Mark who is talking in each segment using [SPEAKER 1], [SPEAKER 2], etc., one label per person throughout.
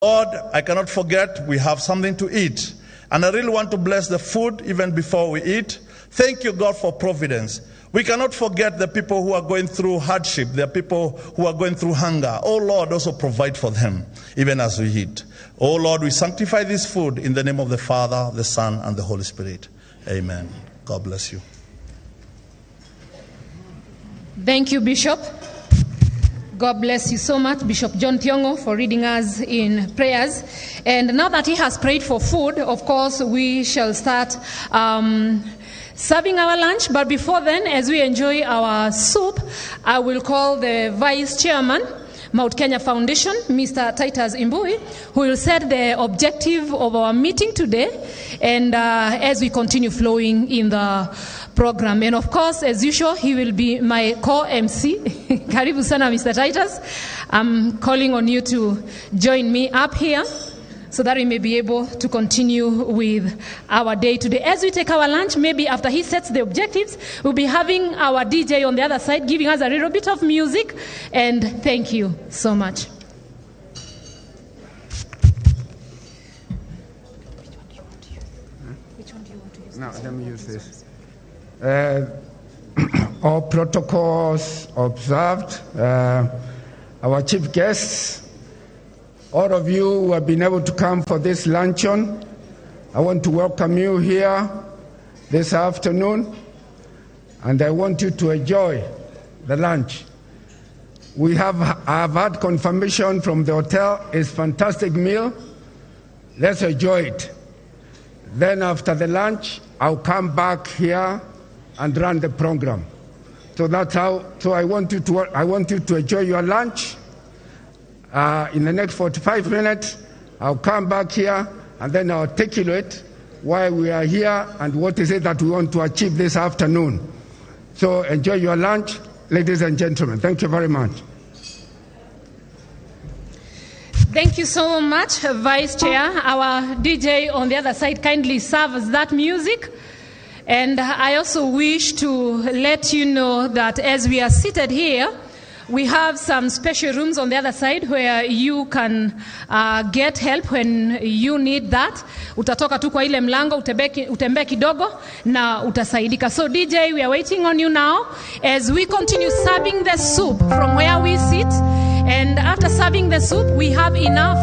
[SPEAKER 1] Lord, I cannot forget we have something to eat. And I really want to bless the food even before we eat. Thank you, God, for providence. We cannot forget the people who are going through hardship. There are people who are going through hunger. Oh, Lord, also provide for them, even as we eat. Oh, Lord, we sanctify this food in the name of the Father, the Son, and the Holy Spirit. Amen. God bless you.
[SPEAKER 2] Thank you, Bishop. God bless you so much, Bishop John Thiongo, for reading us in prayers. And now that he has prayed for food, of course, we shall start serving our lunch. But before then, as we enjoy our soup, I will call the Vice Chairman, Mount Kenya Foundation, Mr. Titus Imbui, who will set the objective of our meeting today, and as we continue flowing in the program. And of course, as usual, he will be my co-MC. Karibu sana, Mr. Titus. I'm calling on you to join me up here so that we may be able to continue with our day today. As we take our lunch, maybe after he sets the objectives, we'll be having our DJ on the other side giving us a little bit of music. And thank you so much. Which one do you want to use?
[SPEAKER 3] No, let me use this. All protocols observed. Our chief guests, all of you who have been able to come for this luncheon, I want to welcome you here this afternoon, and I want you to enjoy the lunch. I've had confirmation from the hotel. It's a fantastic meal. Let's enjoy it. Then after the lunch, I'll come back here and run the program. So that's how. So I want you to enjoy your lunch. In the next 45 minutes, I'll come back here and then I'll articulate why we are here and what is it that we want to achieve this afternoon. So enjoy your lunch, ladies and gentlemen. Thank you very much.
[SPEAKER 2] Thank you so much, Vice Chair. Our DJ on the other side kindly serves that music. And I also wish to let you know that as we are seated here, we have some special rooms on the other side where you can get help when you need that. Utatoka tu kwa ile mlango, utembee kidogo na utasaidika. So DJ, we are waiting on you now as we continue serving the soup from where we sit. And after serving the soup, we have enough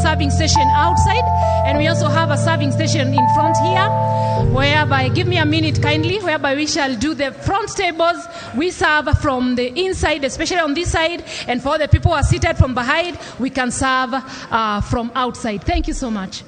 [SPEAKER 2] serving station outside, and we also have a serving station in front here, whereby, give me a minute kindly, whereby we shall do the front tables. We serve from the inside, especially on this side, and for the people who are seated from behind, we can serve from outside. Thank you so much.